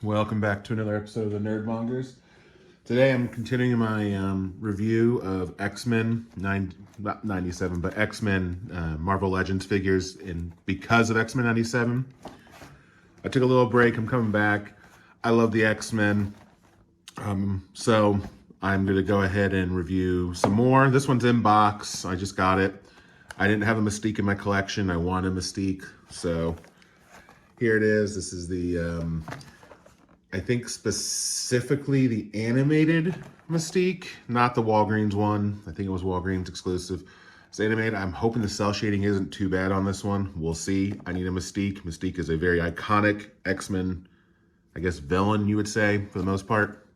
Welcome back to another episode of the Nerdmongers. Today I'm continuing my review of X-Men, not 97, but X-Men Marvel Legends figures because of X-Men 97. I took a little break, I'm coming back. I love the X-Men, so I'm going to go ahead and review some more. This one's in box, I just got it. I didn't have a Mystique in my collection, I wanted Mystique, so here it is. This is the... I think specifically the animated Mystique, not the Walgreens one. I think it was Walgreens exclusive. It's animated. I'm hoping the cell shading isn't too bad on this one. We'll see. I need a Mystique. Mystique is a very iconic X-Men, I guess, villain, you would say, for the most part.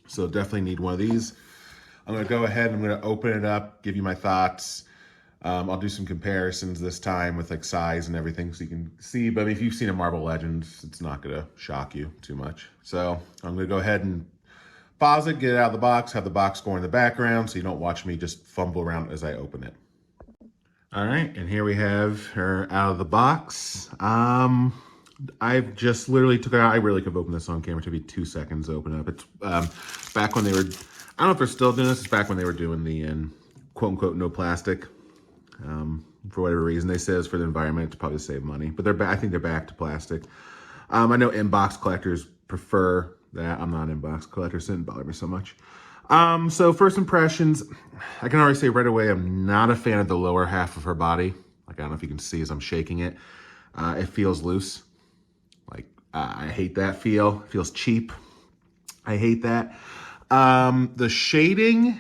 So definitely need one of these. I'm going to go ahead and I'm going to open it up, give you my thoughts. I'll do some comparisons this time with like size and everything so you can see. But if you've seen a Marvel Legends, it's not going to shock you too much. So I'm going to go ahead and pause it, get it out of the box, have the box go in the background so you don't watch me just fumble around as I open it. All right, and here we have her out of the box. I've just literally took it out. I really could have opened this on camera. It took me 2 seconds to open it up. It's back when they were, I don't know if they're still doing this. It's back when they were doing the quote unquote no plastic. For whatever reason, they say it's for the environment to probably save money, but I think they're back to plastic. I know inbox collectors prefer that. I'm not an inbox collector, so it didn't bother me so much. So first impressions, I can already say right away, I'm not a fan of the lower half of her body. Like, I don't know if you can see as I'm shaking it. It feels loose. Like, I hate that feel. It feels cheap. I hate that. The shading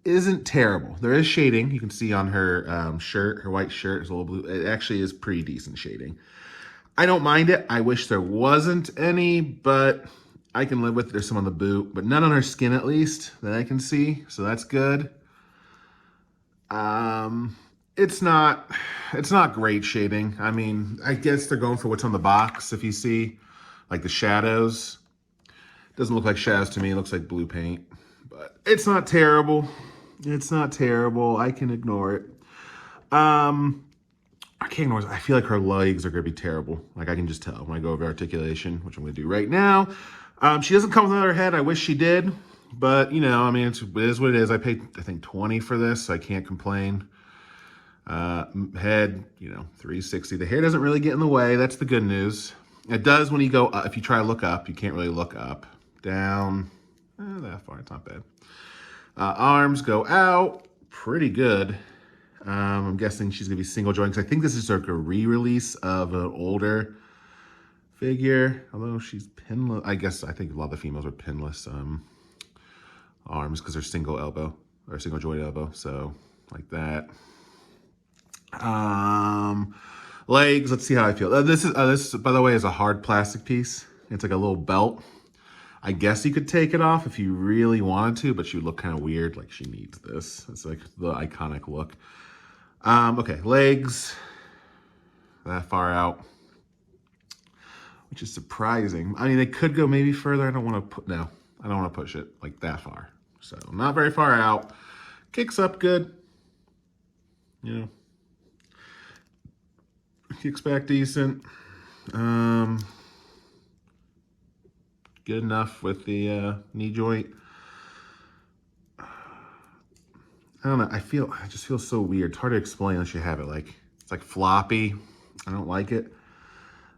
isn't terrible. There is shading. You can see on her shirt, her white shirt is a little blue. It actually is pretty decent shading. I don't mind it. I wish there wasn't any, but I can live with it. There's some on the boot, but none on her skin at least that I can see. So that's good. It's not great shading. I mean, I guess they're going for what's on the box. If you see like the shadows, it doesn't look like shadows to me. It looks like blue paint, but it's not terrible. It's not terrible. I can ignore it. I can't ignore it. I feel like her legs are going to be terrible. Like, I can just tell when I go over articulation, which I'm going to do right now. She doesn't come with another head. I wish she did. But, you know, I mean, it is what it is. I paid, I think, $20 for this, so I can't complain. Head, you know, 360. The hair doesn't really get in the way. That's the good news. It does when you go up. If you try to look up, you can't really look up. Down, that far. It's not bad. Arms go out pretty good. I'm guessing she's gonna be single joint because I think this is like a re-release of an older figure. Although she's pinless, I think a lot of the females are pinless arms because they're single elbow or single joint elbow. So like that. Legs. Let's see how I feel. This by the way is a hard plastic piece. It's like a little belt. I guess you could take it off if you really wanted to, but she would look kind of weird. Like, she needs this. It's like the iconic look. Okay, legs that far out, which is surprising. I mean, they could go maybe further. I don't want to push it like that far. So not very far out. Kicks up good. You know, kicks back decent. Good enough with the knee joint. I don't know. I just feel so weird. It's hard to explain unless you have it. Like, it's like floppy. I don't like it.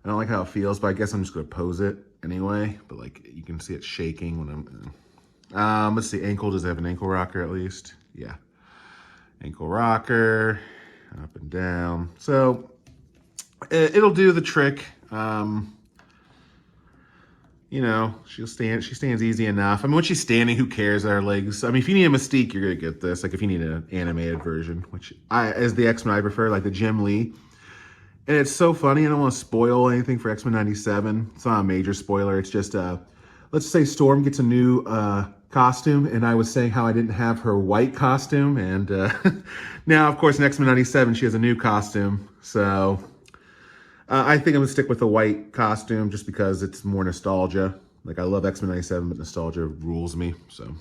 I don't like how it feels, but I guess I'm just gonna pose it anyway. But like, you can see it shaking when I'm. Let's see. Ankle. Does it have an ankle rocker at least? Yeah. Ankle rocker, up and down. So it'll do the trick. You know, she stands easy enough. I mean, when she's standing, who cares that her legs? I mean, if you need a Mystique, you're going to get this. Like, if you need an animated version, which as the X-Men, I prefer, like the Jim Lee. And it's so funny. I don't want to spoil anything for X-Men 97. It's not a major spoiler. It's just, let's say Storm gets a new costume, and I was saying how I didn't have her white costume. And now, of course, in X-Men 97, she has a new costume. So I think I'm gonna stick with the white costume just because it's more nostalgia. Like, I love X-Men 97, but nostalgia rules me. So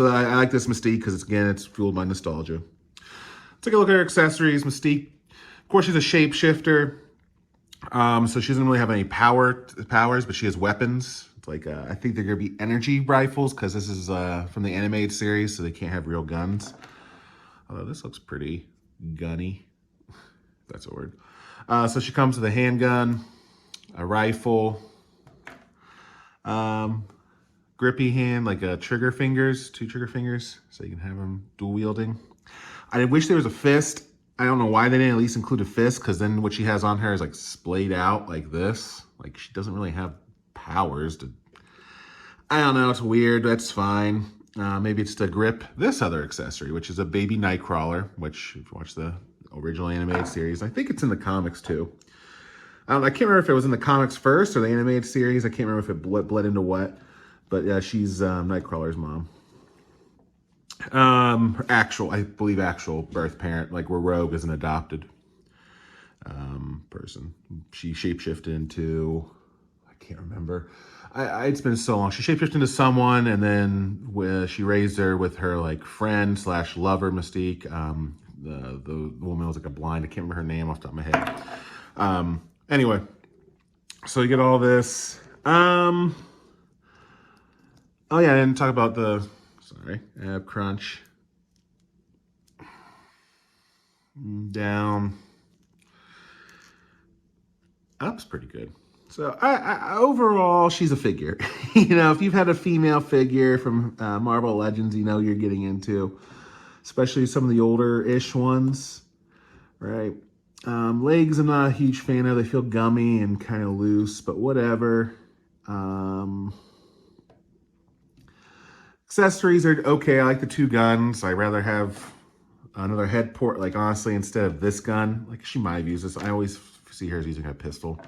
I like this Mystique because it's fueled by nostalgia. Take a look at her accessories. Mystique, of course, she's a shapeshifter. So she doesn't really have any powers, but she has weapons. It's like, I think they're going to be energy rifles because this is from the animated series, so they can't have real guns. Although this looks pretty gunny, if that's a word. So she comes with a handgun, a rifle, grippy hand, like trigger fingers, 2 trigger fingers, so you can have them dual wielding. I wish there was a fist. I don't know why they didn't at least include a fist, because then what she has on her is like splayed out like this. Like she doesn't really have powers to, I don't know, it's weird, that's fine. Maybe it's to grip this other accessory, which is a baby Nightcrawler, which if you watch the original animated series, I think it's in the comics too. I can't remember if it was in the comics first or the animated series. I can't remember if it bled into what, but yeah, she's Nightcrawler's mom. Her I believe actual birth parent, like where Rogue is an adopted person. She shapeshifted into, I can't remember. It's been so long. She shapeshifted into someone, and then she raised her with her like friend / lover Mystique. The woman was like a blind. I can't remember her name off the top of my head. Anyway, so you get all this. Oh yeah, I didn't talk about the. Sorry, ab crunch. Down. Up's pretty good. So overall, she's a figure. You know, if you've had a female figure from Marvel Legends, you know you're getting into, especially some of the older-ish ones, right? Legs I'm not a huge fan of. They feel gummy and kind of loose, but whatever. Accessories are okay. I like the 2 guns. I'd rather have another head port, like honestly, instead of this gun. Like she might have used this. I always see her as using a pistol.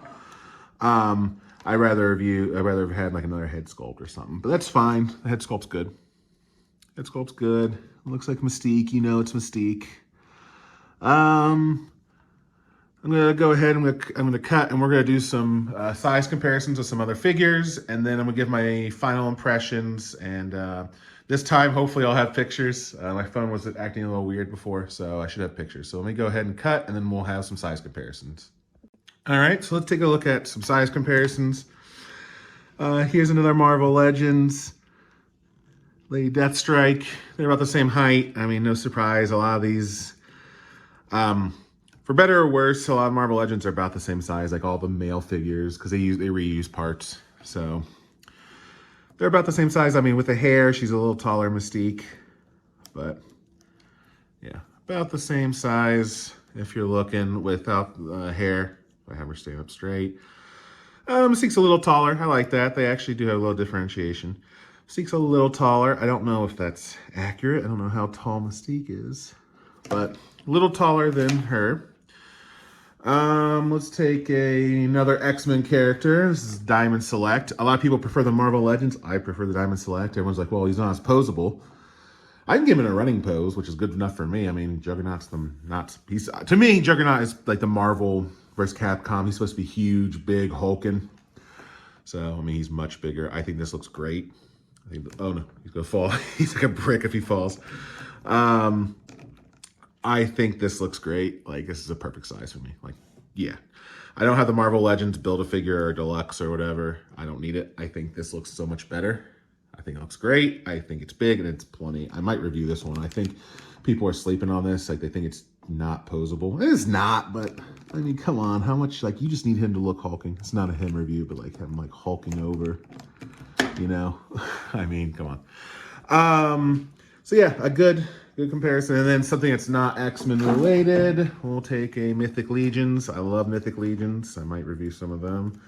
I'd rather have had like another head sculpt or something, but that's fine. The head sculpt's good. Head sculpt's good. It looks like Mystique. You know it's Mystique. I'm gonna go ahead. I'm gonna cut, and we're gonna do some size comparisons with some other figures, and then I'm gonna give my final impressions. And this time, hopefully, I'll have pictures. My phone was acting a little weird before, so I should have pictures. So let me go ahead and cut, and then we'll have some size comparisons. All right, so let's take a look at some size comparisons. Here's another Marvel Legends. Lady Deathstrike. They're about the same height. I mean, no surprise. A lot of these, for better or worse, a lot of Marvel Legends are about the same size, like all the male figures, because they reuse parts. So they're about the same size. I mean, with the hair, she's a little taller, Mystique. But yeah, about the same size if you're looking without hair. I have her stand up straight. Mystique's a little taller. I like that. They actually do have a little differentiation. Mystique's a little taller. I don't know if that's accurate. I don't know how tall Mystique is, but a little taller than her. Let's take another X-Men character. This is Diamond Select. A lot of people prefer the Marvel Legends. I prefer the Diamond Select. Everyone's like, well, he's not as posable. I can give him a running pose, which is good enough for me. I mean, Juggernaut's to me, Juggernaut is like the Marvel versus Capcom. He's supposed to be huge, big, hulking. So, I mean, he's much bigger. I think this looks great. Oh no, he's gonna fall. He's like a brick if he falls. I think this looks great. Like, this is a perfect size for me. Like, yeah. I don't have the Marvel Legends Build-A-Figure or Deluxe or whatever. I don't need it. I think this looks so much better. I think it looks great. I think it's big and it's plenty. I might review this one. I think people are sleeping on this. Like, they think it's not posable. It is not, but I mean, come on. How much, like, you just need him to look hulking. It's not a him review, but like him like hulking over, you know? I mean, come on. So yeah, a good comparison. And then something that's not X-Men related. We'll take a Mythic Legions. I love Mythic Legions. I might review some of them.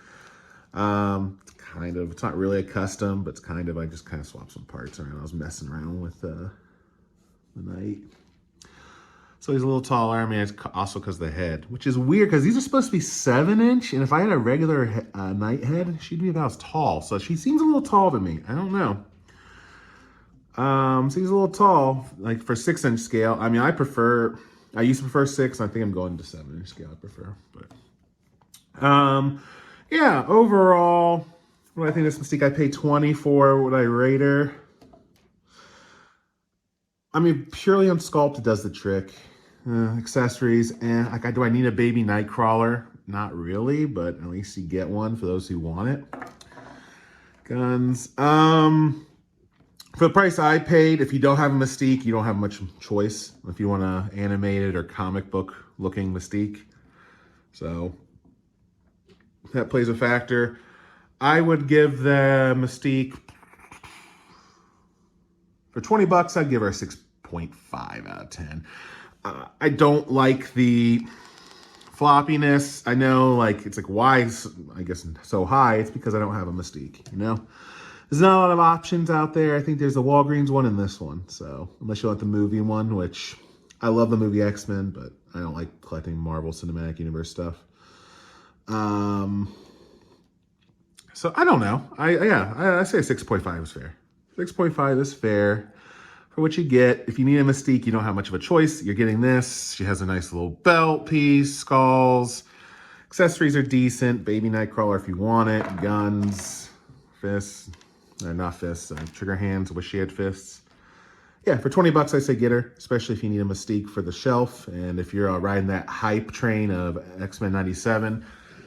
It's not really a custom, but it's I just kind of swapped some parts around. I was messing around with the Knight. So he's a little taller. I mean, it's also because of the head, which is weird because these are supposed to be 7-inch. And if I had a regular Knight head, she'd be about as tall. So she seems a little tall to me. I don't know. So he's a little tall, like for 6-inch scale. I mean, I used to prefer 6. I think I'm going to 7-inch scale. I prefer, but yeah, overall, what do I think of this Mystique? I paid 20 for. Would I rate her? I mean, purely on sculpt, it does the trick. Accessories, and like, do I need a baby Nightcrawler? not really, but at least you get one for those who want it. Guns. For the price I paid, if you don't have a Mystique, you don't have much choice if you want a animated or comic book looking Mystique. So that plays a factor. I would give the Mystique, for 20 bucks, I'd give her a 6.5 out of 10. I don't like the floppiness. I know, like, it's like, why is, I guess, so high? It's because I don't have a Mystique, you know? There's not a lot of options out there. I think there's the Walgreens one and this one. So unless you want the movie one, which I love the movie X-Men, but I don't like collecting Marvel Cinematic Universe stuff. So I don't know. I say 6.5 is fair. 6.5 is fair for what you get. If you need a Mystique, you don't have much of a choice. You're getting this. She has a nice little belt piece, skulls. Accessories are decent. Baby Nightcrawler if you want it. Guns, fists. Not fists, trigger hands. Wish she had fists. Yeah, for 20 bucks, I say get her, especially if you need a Mystique for the shelf. And if you're riding that hype train of X-Men 97.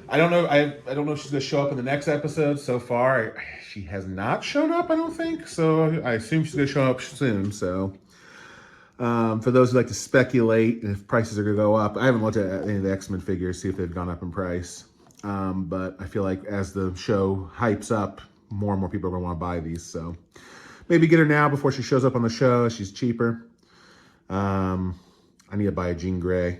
I don't know. I don't know if she's going to show up in the next episode. So far, she has not shown up, I don't think. So I assume she's going to show up soon. So for those who like to speculate if prices are going to go up, I haven't looked at any of the X-Men figures, see if they've gone up in price. But I feel like as the show hypes up, more and more people are going to want to buy these. So maybe get her now before she shows up on the show. She's cheaper. I need to buy a Jean Grey.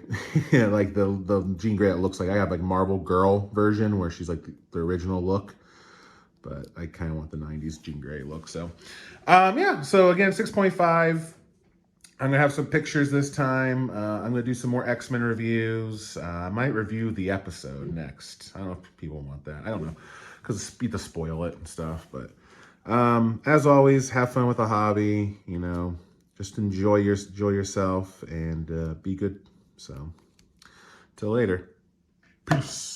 Yeah, like the Jean Grey that looks like, I have like Marvel Girl version where she's like the original look. But I kind of want the 90s Jean Grey look. So yeah, so again, 6.5. I'm going to have some pictures this time. I'm going to do some more X-Men reviews. I might review the episode next. I don't know if people want that. I don't know. Because you have to spoil it and stuff. But as always, have fun with the hobby. You know, just enjoy yourself and be good. So, till later. Peace.